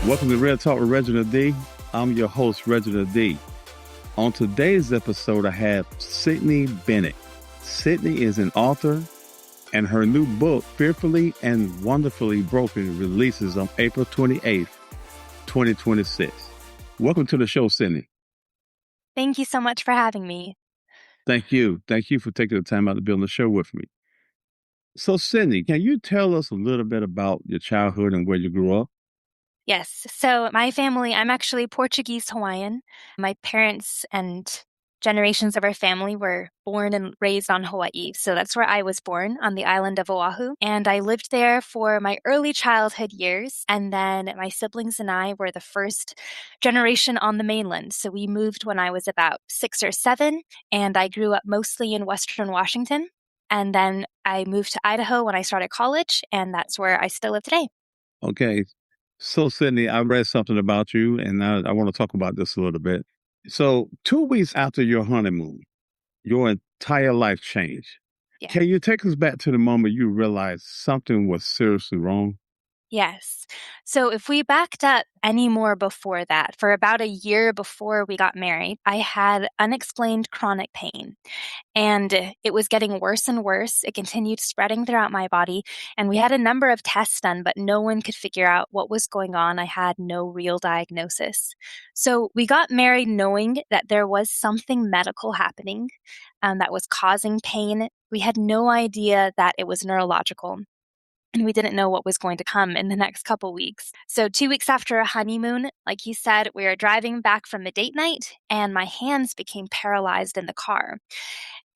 Welcome to Real Talk with Reginald D. I'm your host, Reginald D. On today's episode, I have Sydney Bennett. Sydney is an author, and her new book, Fearfully and Wonderfully Broken, releases on April 28th, 2026. Welcome to the show, Sydney. Thank you so much for having me. Thank you. Thank you for taking the time out to be on the show with me. So, Sydney, can you tell us a little bit about your childhood and where you grew up? Yes. So my family, I'm actually Portuguese Hawaiian. My parents and generations of our family were born and raised on Hawaii. So that's where I was born, on the island of Oahu. And I lived there for my early childhood years. And then my siblings and I were the first generation on the mainland. So we moved when I was about 6 or 7, and I grew up mostly in Western Washington. And then I moved to Idaho when I started college, and that's where I still live today. Okay. So, Sydney, I read something about you, and I want to talk about this a little bit. So, 2 weeks after your honeymoon, your entire life changed. Yeah. Can you take us back to the moment you realized something was seriously wrong? Yes. So if we backed up any more before that, for about a year before we got married, I had unexplained chronic pain. And it was getting worse and worse. It continued spreading throughout my body. And we had a number of tests done, but no one could figure out what was going on. I had no real diagnosis. So we got married knowing that there was something medical happening that was causing pain. We had no idea that it was neurological. And we didn't know what was going to come in the next couple weeks. So 2 weeks after a honeymoon, like you said, we were driving back from a date night, and my hands became paralyzed in the car.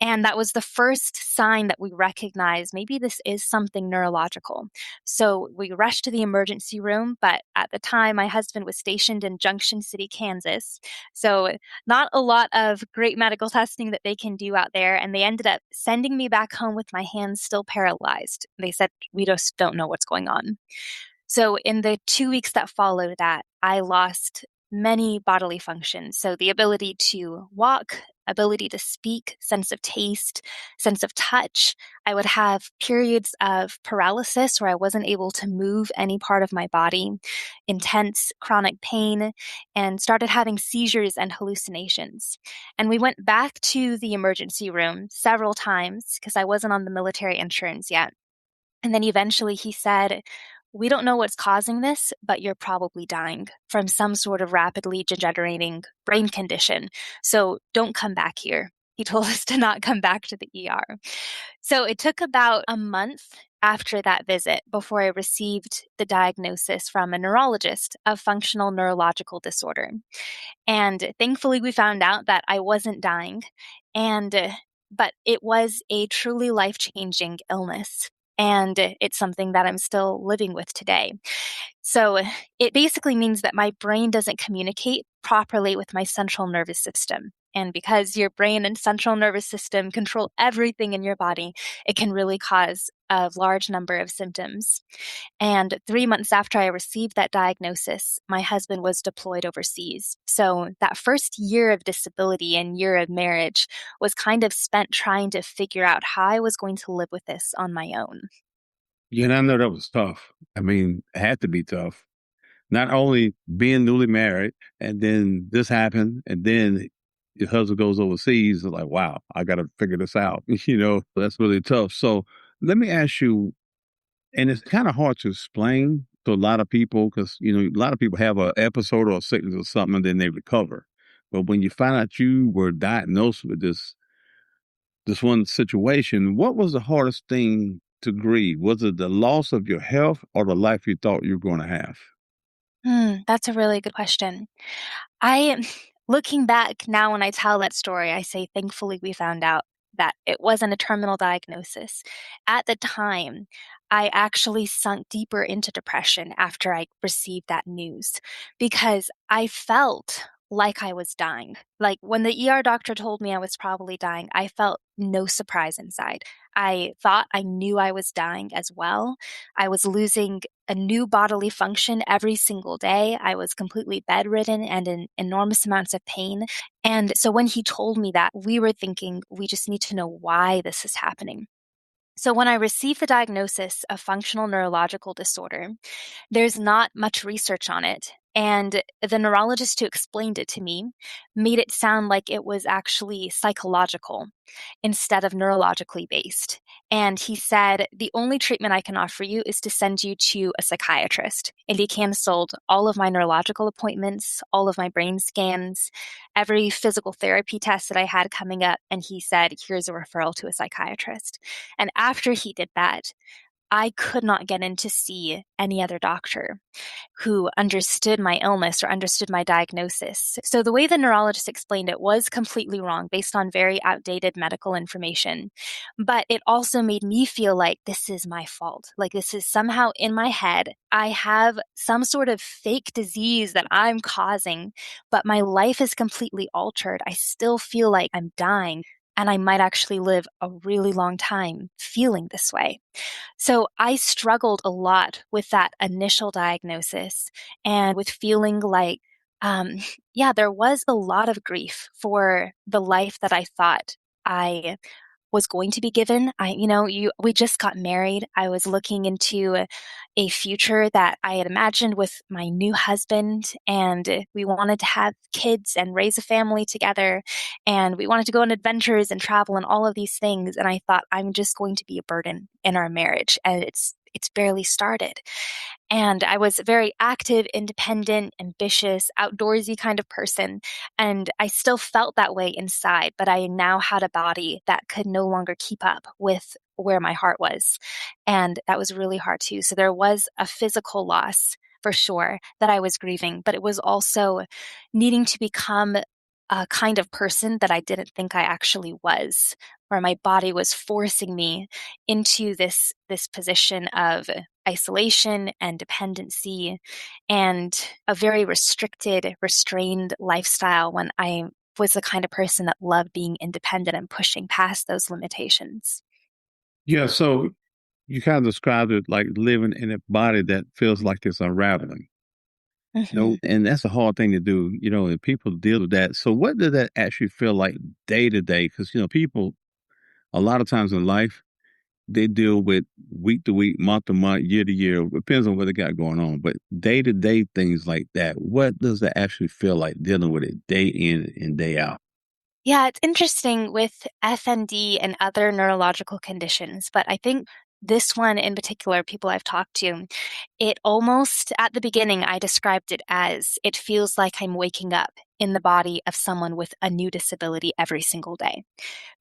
And that was the first sign that we recognized maybe this is something neurological. So we rushed to the emergency room, but at the time, my husband was stationed in Junction City, Kansas. So not a lot of great medical testing that they can do out there. And they ended up sending me back home with my hands still paralyzed. They said, we just don't know what's going on. So in the 2 weeks that followed that, I lost many bodily functions. So the ability to walk, ability to speak, sense of taste, sense of touch. I would have periods of paralysis where I wasn't able to move any part of my body, intense chronic pain, and started having seizures and hallucinations. And we went back to the emergency room several times because I wasn't on the military insurance yet. And then eventually he said, we don't know what's causing this, but you're probably dying from some sort of rapidly degenerating brain condition. So don't come back here. He told us to not come back to the ER. So it took about a month after that visit before I received the diagnosis from a neurologist of functional neurological disorder. And thankfully, we found out that I wasn't dying, but it was a truly life-changing illness. And it's something that I'm still living with today. So it basically means that my brain doesn't communicate properly with my central nervous system. And because your brain and central nervous system control everything in your body, it can really cause a large number of symptoms. And 3 months after I received that diagnosis, my husband was deployed overseas. So that first year of disability and year of marriage was kind of spent trying to figure out how I was going to live with this on my own. Yeah, and I know that was tough. I mean, it had to be tough. Not only being newly married, and then this happened, and then your husband goes overseas. It's like, wow, I got to figure this out. That's really tough. So let me ask you, and it's kind of hard to explain to a lot of people because, a lot of people have an episode or a sickness or something, and then they recover. But when you find out you were diagnosed with this one situation, what was the hardest thing to grieve? Was it the loss of your health or the life you thought you were going to have? That's a really good question. Looking back now when I tell that story, I say, thankfully, we found out that it wasn't a terminal diagnosis. At the time, I actually sunk deeper into depression after I received that news because I felt like I was dying. Like when the ER doctor told me I was probably dying, I felt no surprise inside. I thought I knew I was dying as well. I was losing a new bodily function every single day. I was completely bedridden and in enormous amounts of pain. And so when he told me that, we were thinking, we just need to know why this is happening. So when I received the diagnosis of functional neurological disorder, there's not much research on it. And the neurologist who explained it to me made it sound like it was actually psychological instead of neurologically based. And he said, the only treatment I can offer you is to send you to a psychiatrist. And he canceled all of my neurological appointments, all of my brain scans, every physical therapy test that I had coming up. And he said, here's a referral to a psychiatrist. And after he did that, I could not get in to see any other doctor who understood my illness or understood my diagnosis. So the way the neurologist explained it was completely wrong based on very outdated medical information. But it also made me feel like this is my fault. Like this is somehow in my head. I have some sort of fake disease that I'm causing, but my life is completely altered. I still feel like I'm dying. And I might actually live a really long time feeling this way. So I struggled a lot with that initial diagnosis and with feeling like, um, yeah, there was a lot of grief for the life that I thought I was going to be given. We just got married. I was looking into a future that I had imagined with my new husband, and we wanted to have kids and raise a family together, and we wanted to go on adventures and travel and all of these things. And I thought, I'm just going to be a burden in our marriage, and it's barely started. And I was a very active, independent, ambitious, outdoorsy kind of person. And I still felt that way inside, but I now had a body that could no longer keep up with where my heart was. And that was really hard too. So there was a physical loss for sure that I was grieving, but it was also needing to become a kind of person that I didn't think I actually was, where my body was forcing me into this position of isolation and dependency and a very restricted, restrained lifestyle when I was the kind of person that loved being independent and pushing past those limitations. Yeah, so you kind of described it like living in a body that feels like it's unraveling. Mm-hmm. And that's a hard thing to do, and people deal with that. So what does that actually feel like day to day? Because, people a lot of times in life, they deal with week to week, month to month, year to year. It depends on what they got going on. But day to day things like that, what does that actually feel like dealing with it day in and day out? Yeah, it's interesting with FND and other neurological conditions, but I think this one in particular, people I've talked to, it almost at the beginning, I described it as it feels like I'm waking up in the body of someone with a new disability every single day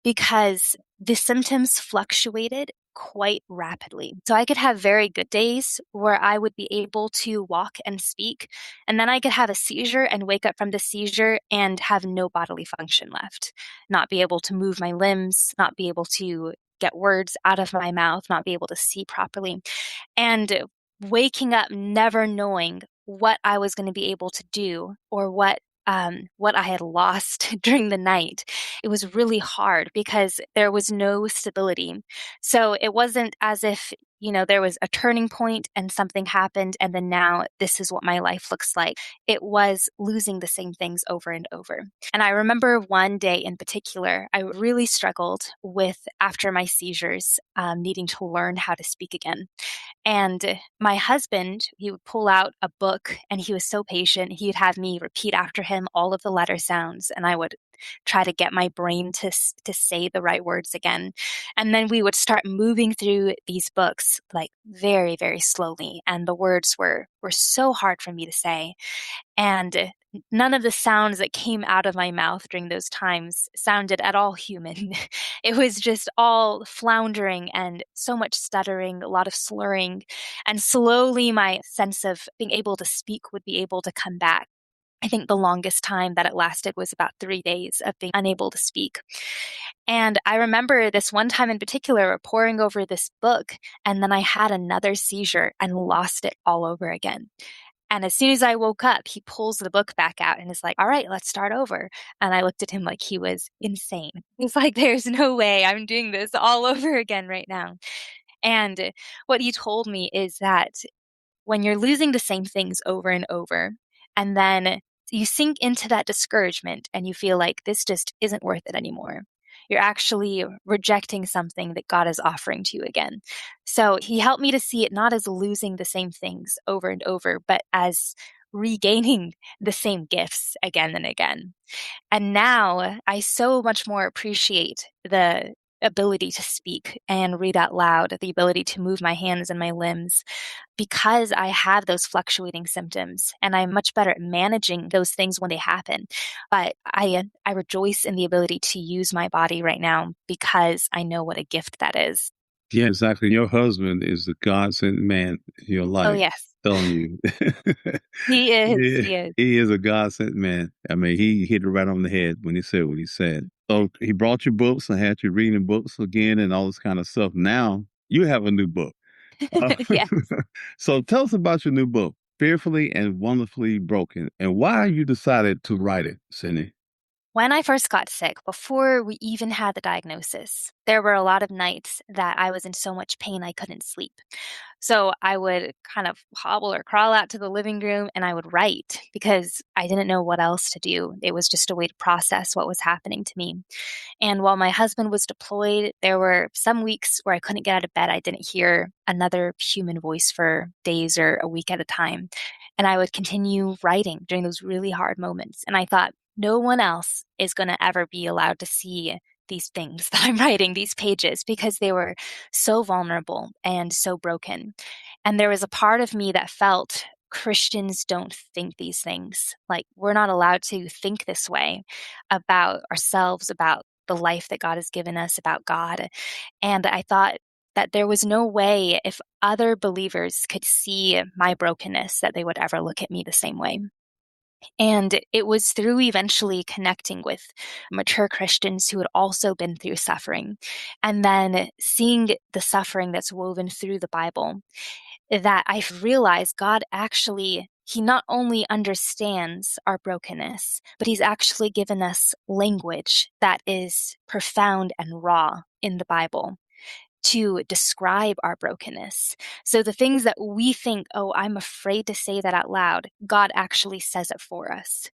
because the symptoms fluctuated quite rapidly. So I could have very good days where I would be able to walk and speak, and then I could have a seizure and wake up from the seizure and have no bodily function left, not be able to move my limbs, not be able to get words out of my mouth, not be able to see properly. And waking up never knowing what I was going to be able to do or what I had lost during the night. It was really hard because there was no stability. So it wasn't as if, there was a turning point and something happened and then now this is what my life looks like. It was losing the same things over and over. And I remember one day in particular, I really struggled with after my seizures, needing to learn how to speak again. And my husband, he would pull out a book and he was so patient. He would have me repeat after him all of the letter sounds and I would try to get my brain to say the right words again. And then we would start moving through these books like very, very slowly. And the words were so hard for me to say. And none of the sounds that came out of my mouth during those times sounded at all human. It was just all floundering and so much stuttering, a lot of slurring. And slowly my sense of being able to speak would be able to come back. I think the longest time that it lasted was about 3 days of being unable to speak. And I remember this one time in particular, poring over this book, and then I had another seizure and lost it all over again. And as soon as I woke up, he pulls the book back out and is like, all right, let's start over. And I looked at him like he was insane. He's like, there's no way I'm doing this all over again right now. And what he told me is that when you're losing the same things over and over, and then you sink into that discouragement and you feel like this just isn't worth it anymore. You're actually rejecting something that God is offering to you again. So he helped me to see it not as losing the same things over and over, but as regaining the same gifts again and again. And now I so much more appreciate the ability to speak and read out loud, the ability to move my hands and my limbs, because I have those fluctuating symptoms and I'm much better at managing those things when they happen. But I rejoice in the ability to use my body right now because I know what a gift that is. Yeah, exactly. Your husband is the God sent man in your Oh, life, yes, telling you. he is. Yeah, He is. he is a God sent man. I mean, he hit it right on the head when he said what he said. So he brought you books and had you reading books again and all this kind of stuff. Now you have a new book. Uh, Yes. so tell us about your new book, Fearfully and Wonderfully Broken, and why you decided to write it, Sydney. When I first got sick, before we even had the diagnosis, there were a lot of nights that I was in so much pain I couldn't sleep. So I would kind of hobble or crawl out to the living room and I would write because I didn't know what else to do. It was just a way to process what was happening to me. And while my husband was deployed, there were some weeks where I couldn't get out of bed. I didn't hear another human voice for days or a week at a time. And I would continue writing during those really hard moments. And I thought, no one else is going to ever be allowed to see these things that I'm writing, these pages, because they were so vulnerable and so broken. And there was a part of me that felt Christians don't think these things. Like, we're not allowed to think this way about ourselves, about the life that God has given us, about God. And I thought that there was no way if other believers could see my brokenness that they would ever look at me the same way. And it was through eventually connecting with mature Christians who had also been through suffering, and then seeing the suffering that's woven through the Bible, that I realized God actually, He not only understands our brokenness, but He's actually given us language that is profound and raw in the Bible to describe our brokenness. So the things that we think, oh, I'm afraid to say that out loud, God actually says it for us.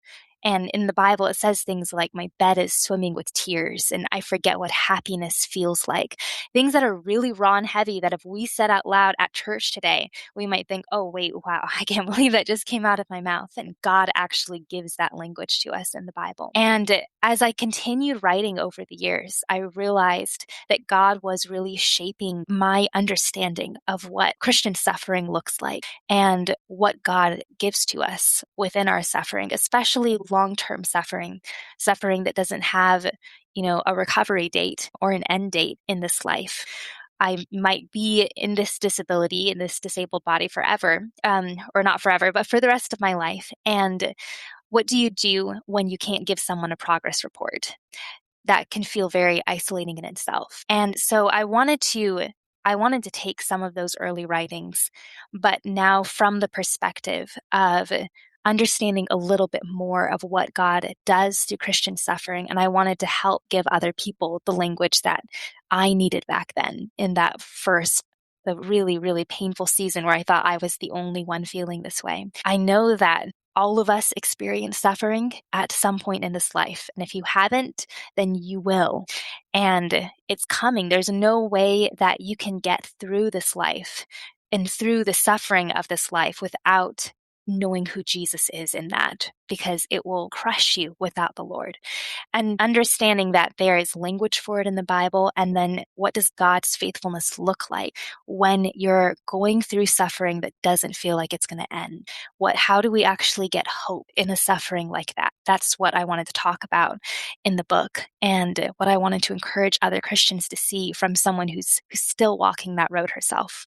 And in the Bible, it says things like, my bed is swimming with tears, and I forget what happiness feels like. Things that are really raw and heavy that if we said out loud at church today, we might think, oh, wait, wow, I can't believe that just came out of my mouth. And God actually gives that language to us in the Bible. And as I continued writing over the years, I realized that God was really shaping my understanding of what Christian suffering looks like and what God gives to us within our suffering, especially long-term suffering, suffering that doesn't have, a recovery date or an end date in this life. I might be in this disability, in this disabled body forever, or not forever, but for the rest of my life. And what do you do when you can't give someone a progress report? That can feel very isolating in itself. And so I wanted to take some of those early writings, but now from the perspective of understanding a little bit more of what God does through Christian suffering. And I wanted to help give other people the language that I needed back then in that first, the really, really painful season where I thought I was the only one feeling this way. I know that all of us experience suffering at some point in this life. And if you haven't, then you will. And it's coming. There's no way that you can get through this life and through the suffering of this life without knowing who Jesus is in that, because it will crush you without the Lord. And understanding that there is language for it in the Bible, and then what does God's faithfulness look like when you're going through suffering that doesn't feel like it's going to end? How do we actually get hope in a suffering like that? That's what I wanted to talk about in the book, and what I wanted to encourage other Christians to see from someone who's still walking that road herself.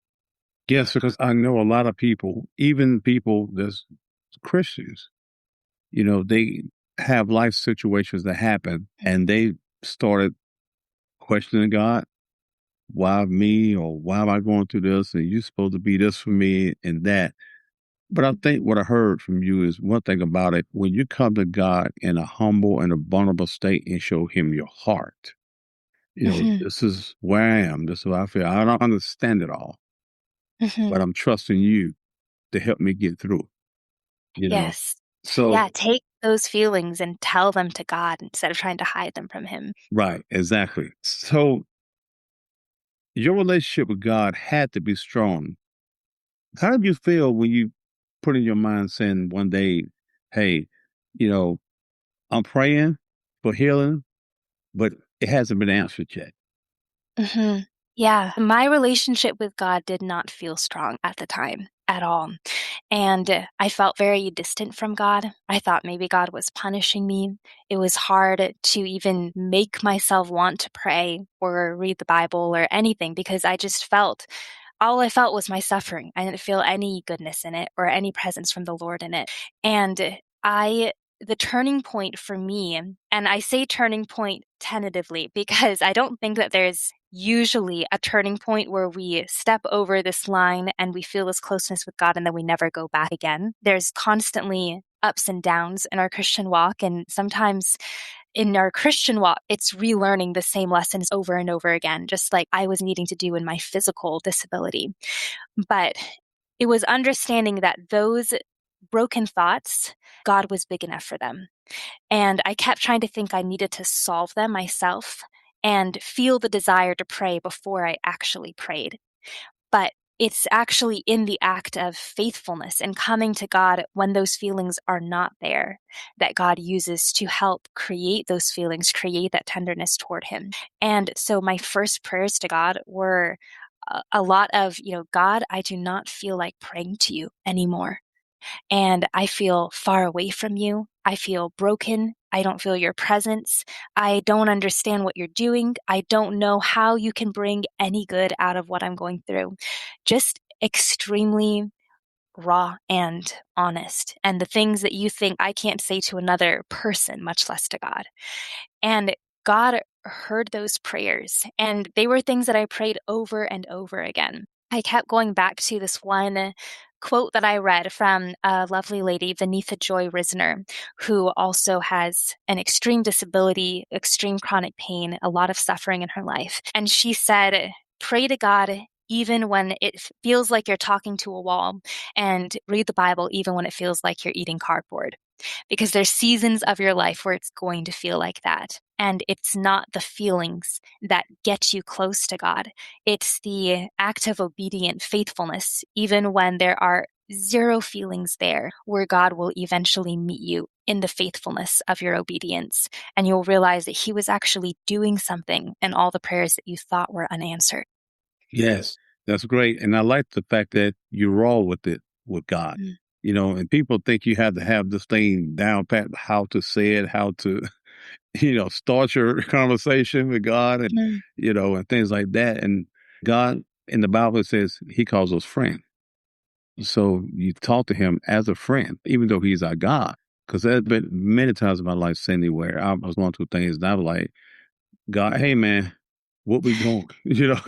Yes, because I know a lot of people, even people that's Christians, they have life situations that happen and they started questioning God. Why me? Or why am I going through this? And you're supposed to be this for me and that. But I think what I heard from you is one thing about it. When you come to God in a humble and a vulnerable state and show him your heart, Hmm. this is where I am. This is what I feel. I don't understand it all, Hmm. but I'm trusting you to help me get through, you know. Yes. So, Yeah, take those feelings and tell them to God instead of trying to hide them from Him. right, exactly. So your relationship with God had to be strong. How did you feel when you put in your mind saying one day, hey, you know, I'm praying for healing, but it hasn't been answered yet. hmm Yeah, my relationship with God did not feel strong at the time at all. And I felt very distant from God. I thought maybe God was punishing me. It was hard to even make myself want to pray or read the Bible or anything because I just felt all I felt was my suffering. I didn't feel any goodness in it or any presence from the Lord in it. And the turning point for me, and I say turning point tentatively because I don't think that there's usually a turning point where we step over this line and we feel this closeness with God and then we never go back again. There's constantly ups and downs in our Christian walk. And sometimes in our Christian walk, it's relearning the same lessons over and over again, just like I was needing to do in my physical disability. But it was understanding that those broken thoughts, God was big enough for them. And I kept trying to think I needed to solve them myself and feel the desire to pray before I actually prayed. But it's actually in the act of faithfulness and coming to God when those feelings are not there that God uses to help create those feelings, create that tenderness toward Him. And so my first prayers to God were a lot of, God, I do not feel like praying to you anymore. And I feel far away from you. I feel broken. I don't feel your presence. I don't understand what you're doing. I don't know how you can bring any good out of what I'm going through. Just extremely raw and honest. And the things that you think I can't say to another person, much less to God. And God heard those prayers. And they were things that I prayed over and over again. I kept going back to this one quote that I read from a lovely lady, Vanitha Joy Risner, who also has an extreme disability, extreme chronic pain, a lot of suffering in her life. And she said, pray to God even when it feels like you're talking to a wall, and read the Bible even when it feels like you're eating cardboard. Because there's seasons of your life where it's going to feel like that. And it's not the feelings that get you close to God. It's the act of obedient faithfulness, even when there are zero feelings there, where God will eventually meet you in the faithfulness of your obedience. And you'll realize that He was actually doing something in all the prayers that you thought were unanswered. Yes, that's great. And I like the fact that you roll with it with God. Mm-hmm. And people think you have to have this thing down pat, how to say it, how to, start your conversation with God and things like that. And God in the Bible says He calls us friend. So you talk to Him as a friend, even though He's our God. Because there's been many times in my life, Cindy, where I was going through things and I was like, God, hey man, what we doing?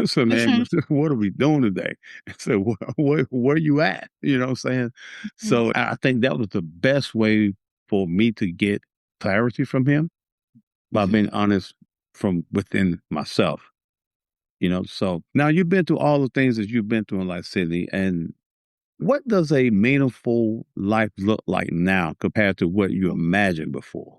So man, what are we doing today? So where you at? You know what I'm saying? Mm-hmm. So I think that was the best way for me to get clarity from Him by Mm-hmm. being honest from within myself. So now you've been through all the things that you've been through in life, Sydney, and what does a meaningful life look like now compared to what you imagined before?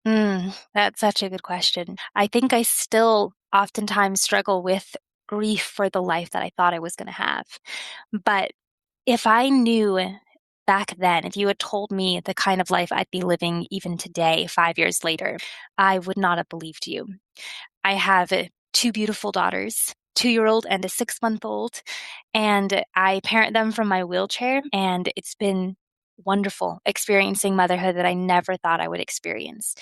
That's such a good question. I think I still oftentimes struggle with grief for the life that I thought I was going to have. But if I knew back then, if you had told me the kind of life I'd be living even today, 5 years later, I would not have believed you. I have two beautiful daughters, 2-year-old and a 6-month-old, and I parent them from my wheelchair, and it's been wonderful experiencing motherhood that I never thought I would experience.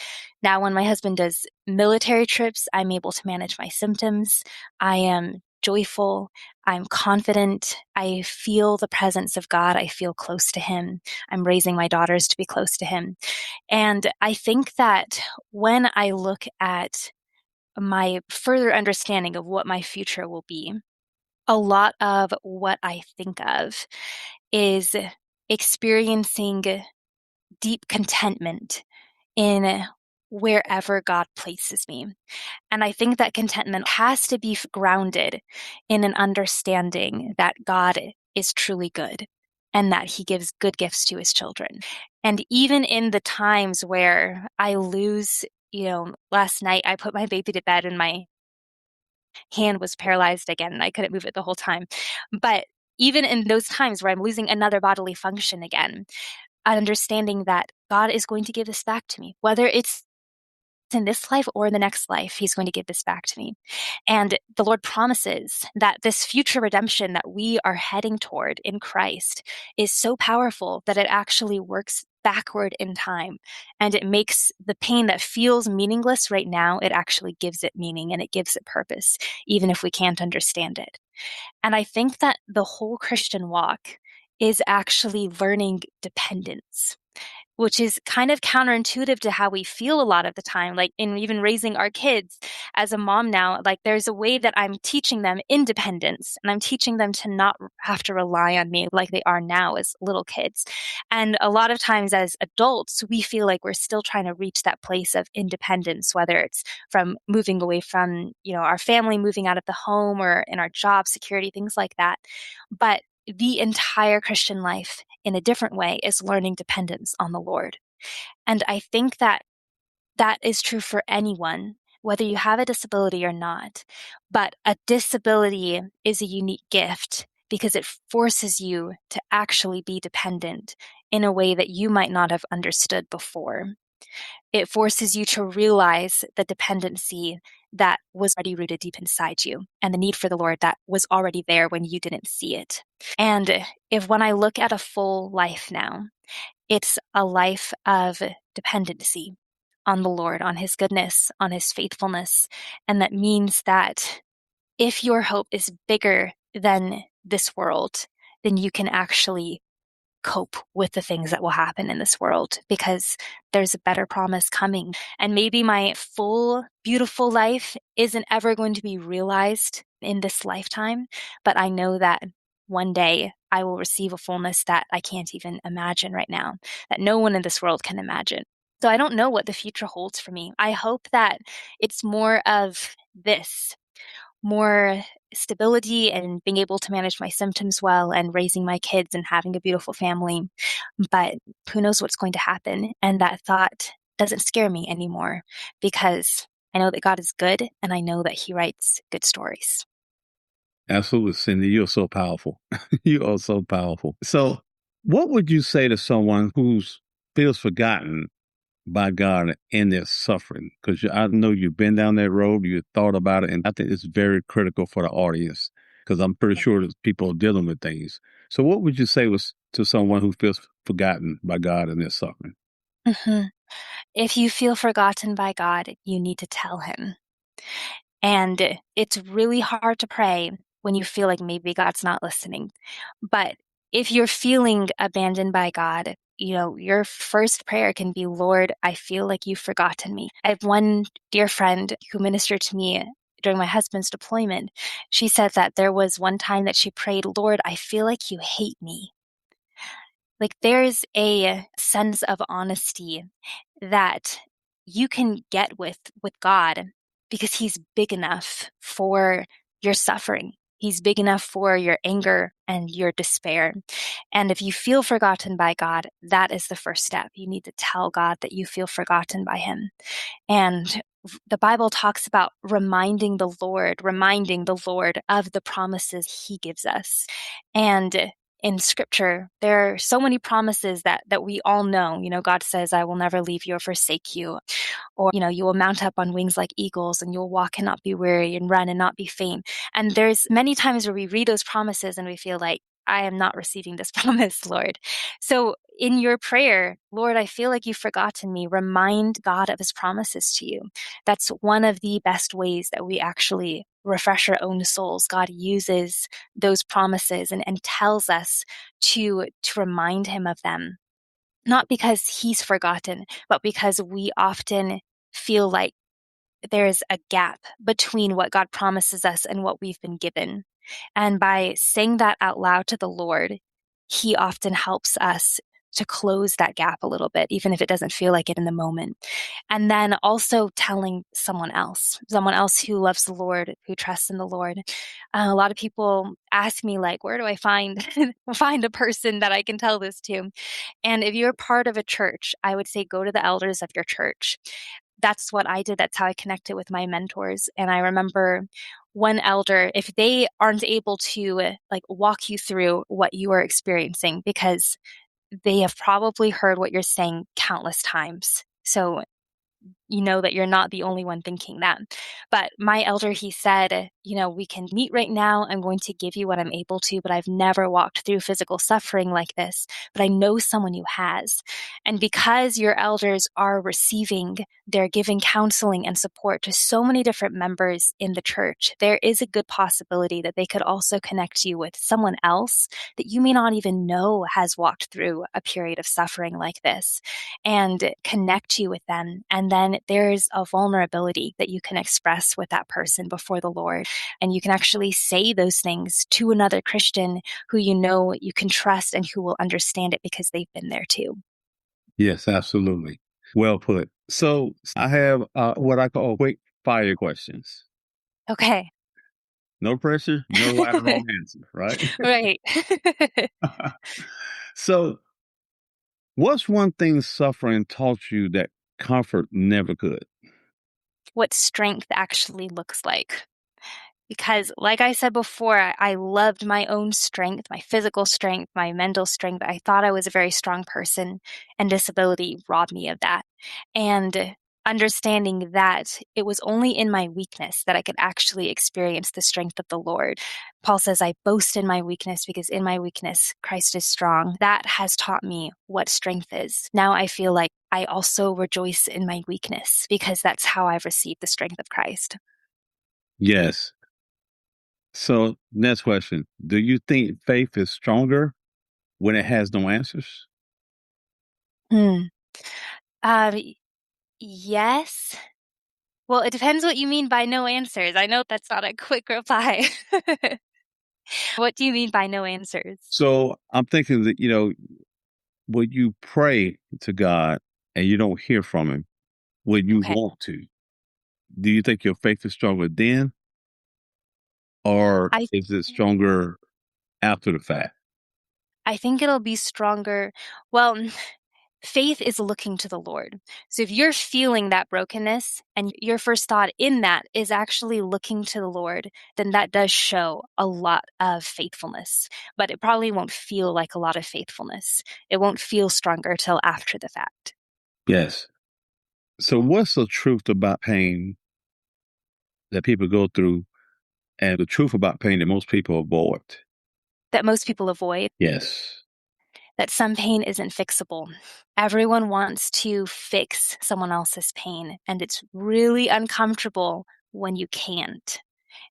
Now, when my husband does military trips, I'm able to manage my symptoms. I am joyful. I'm confident. I feel the presence of God. I feel close to Him. I'm raising my daughters to be close to Him. And I think that when I look at my further understanding of what my future will be, a lot of what I think of is experiencing deep contentment in wherever God places me. And I think that contentment has to be grounded in an understanding that God is truly good and that He gives good gifts to His children. And even in the times where I lose, last night I put my baby to bed and my hand was paralyzed again and I couldn't move it the whole time. But even in those times where I'm losing another bodily function again, understanding that God is going to give this back to me, whether it's in this life or in the next life, he's going to give this back to me. And the Lord promises that this future redemption that we are heading toward in Christ is so powerful that it actually works backward in time. And it makes the pain that feels meaningless right now, it actually gives it meaning and it gives it purpose, even if we can't understand it. And I think that the whole Christian walk is actually learning dependence, which is kind of counterintuitive to how we feel a lot of the time. Like in even raising our kids as a mom now, like there's a way that I'm teaching them independence and I'm teaching them to not have to rely on me like they are now as little kids. And a lot of times as adults, we feel like we're still trying to reach that place of independence, whether it's from moving away from, our family, moving out of the home or in our job security, things like that. But the entire Christian life in a different way is learning dependence on the Lord. And I think that that is true for anyone, whether you have a disability or not. But a disability is a unique gift because it forces you to actually be dependent in a way that you might not have understood before. It forces you to realize the dependency that was already rooted deep inside you and the need for the Lord that was already there when you didn't see it. And when I look at a full life now, it's a life of dependency on the Lord, on his goodness, on his faithfulness. And that means that if your hope is bigger than this world, then you can actually cope with the things that will happen in this world because there's a better promise coming. And maybe my full, beautiful life isn't ever going to be realized in this lifetime, but I know that one day I will receive a fullness that I can't even imagine right now, that no one in this world can imagine. So I don't know what the future holds for me. I hope that it's more of this, more stability and being able to manage my symptoms well and raising my kids and having a beautiful family. But who knows what's going to happen? And that thought doesn't scare me anymore because I know that God is good and I know that he writes good stories. Absolutely, Cindy. You're so powerful. You are so powerful. So, what would you say to someone who feels forgotten by God in their suffering? Because I know you've been down that road, you thought about it, and I think it's very critical for the audience because I'm pretty sure that people are dealing with things. So, what would you say was to someone who feels forgotten by God in their suffering? Mm-hmm. If you feel forgotten by God, you need to tell him. And it's really hard to pray when you feel like maybe God's not listening. But if you're feeling abandoned by God, your first prayer can be, Lord, I feel like you've forgotten me. I have one dear friend who ministered to me during my husband's deployment. She said that there was one time that she prayed, Lord, I feel like you hate me. Like there's a sense of honesty that you can get with God because he's big enough for your suffering. He's big enough for your anger and your despair. And if you feel forgotten by God, that is the first step. You need to tell God that you feel forgotten by him. And the Bible talks about reminding the Lord of the promises he gives us. And in scripture, there are so many promises that we all know. God says, I will never leave you or forsake you. Or, you will mount up on wings like eagles and you'll walk and not be weary and run and not be faint. And there's many times where we read those promises and we feel like, I am not receiving this promise, Lord. So in your prayer, Lord, I feel like you've forgotten me. Remind God of his promises to you. That's one of the best ways that we actually refresh our own souls. God uses those promises and tells us to remind him of them. Not because he's forgotten, but because we often feel like there's a gap between what God promises us and what we've been given. And by saying that out loud to the Lord, he often helps us to close that gap a little bit, even if it doesn't feel like it in the moment. And then also telling someone else who loves the Lord, who trusts in the Lord. A lot of people ask me, like, where do I find a person that I can tell this to? And if you're part of a church, I would say go to the elders of your church. That's what I did. That's how I connected with my mentors. And I remember one elder, if they aren't able to like walk you through what you are experiencing, because they have probably heard what you're saying countless times. So you know that you're not the only one thinking that. But my elder, he said, we can meet right now. I'm going to give you what I'm able to, but I've never walked through physical suffering like this. But I know someone who has. And because your elders are receiving, they're giving counseling and support to so many different members in the church, there is a good possibility that they could also connect you with someone else that you may not even know has walked through a period of suffering like this, and connect you with them. And then there's a vulnerability that you can express with that person before the Lord. And you can actually say those things to another Christian who you know you can trust and who will understand it because they've been there too. Yes, absolutely. Well put. So I have what I call quick fire questions. Okay. No pressure, no right or wrong answer, right? Right. So, what's one thing suffering taught you that comfort never could? What strength actually looks like. Because, like I said before, I loved my own strength, my physical strength, my mental strength. I thought I was a very strong person, and disability robbed me of that. And understanding that it was only in my weakness that I could actually experience the strength of the Lord. Paul says, I boast in my weakness because in my weakness, Christ is strong. That has taught me what strength is. Now I feel like I also rejoice in my weakness because that's how I've received the strength of Christ. Yes. So, next question. Do you think faith is stronger when it has no answers? Hmm. Um, yes. Well, it depends what you mean by no answers. I know that's not a quick reply. What do you mean by no answers? So, I'm thinking that, when you pray to God and you don't hear from Him when you Okay. want to, do you think your faith is stronger then, or I is it stronger after the fact? I think it'll be stronger. Well, faith is looking to the Lord. So if you're feeling that brokenness and your first thought in that is actually looking to the Lord, then that does show a lot of faithfulness. But it probably won't feel like a lot of faithfulness. It won't feel stronger till after the fact. Yes. So, what's the truth about pain that people go through and the truth about pain that most people avoid? That most people avoid, Yes. that some pain isn't fixable. Everyone wants to fix someone else's pain, and it's really uncomfortable when you can't.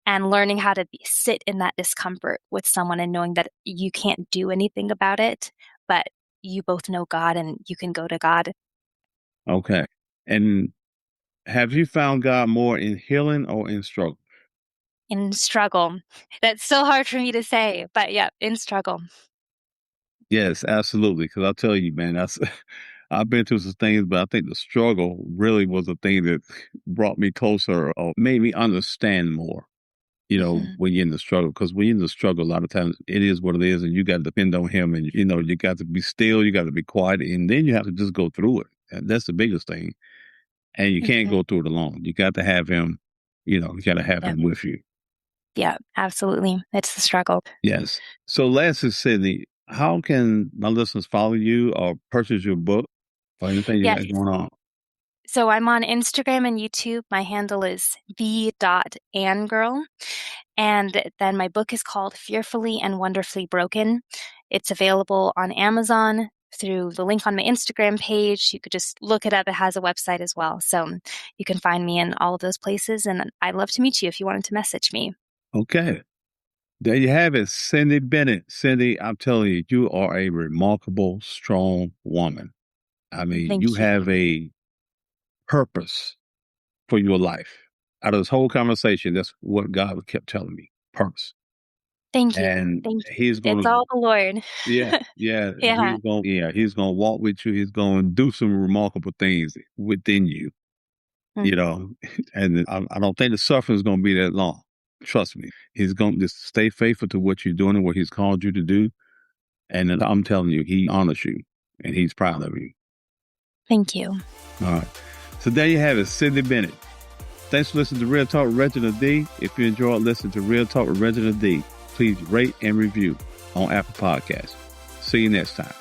And learning how to sit in that discomfort with someone and knowing that you can't do anything about it, but you both know God and you can go to God Okay. And have you found God more in healing or in struggle? in struggle. That's so hard for me to say, but yeah, in struggle. Yes, absolutely. Because I'll tell you, man, I've been through some things, but I think the struggle really was the thing that brought me closer or made me understand more. Hmm. When you're in the struggle, because when you're in the struggle, a lot of times it is what it is, and you got to depend on Him, and you got to be still, you got to be quiet, and then you have to just go through it. And that's the biggest thing. And you can't Hmm. go through it alone. You got to have Him. You got to have Yeah, Him with you. yeah, absolutely. It's the struggle. Yes. So, lastly, Sydney, how can my listeners follow you or purchase your book or anything you Yes. got going on? So I'm on Instagram and YouTube. My handle is the.angirl. And then my book is called Fearfully and Wonderfully Broken. It's available on Amazon through the link on my Instagram page. You could just look it up. It has a website as well. So you can find me in all of those places. And I'd love to meet you if you wanted to message me. Okay. There you have it, Sydney Bennett. Cindy, I'm telling you, you are a remarkable, strong woman. I mean, you Thank you. have a purpose for your life. Out of this whole conversation, that's what God kept telling me, purpose. Thank you. And Thank you. He's going It's to, all the Lord. Yeah. He's going to walk with you. He's going to do some remarkable things within you, you Mhm. know, and I don't think the suffering is going to be that long. Trust me. He's going to just stay faithful to what you're doing and what He's called you to do. And then I'm telling you, He honors you and He's proud of you. Thank you. All right. So there you have it, Sydney Bennett. Thanks for listening to Real Talk with Reginald D. If you enjoyed listening to Real Talk with Reginald D, please rate and review on Apple Podcasts. See you next time.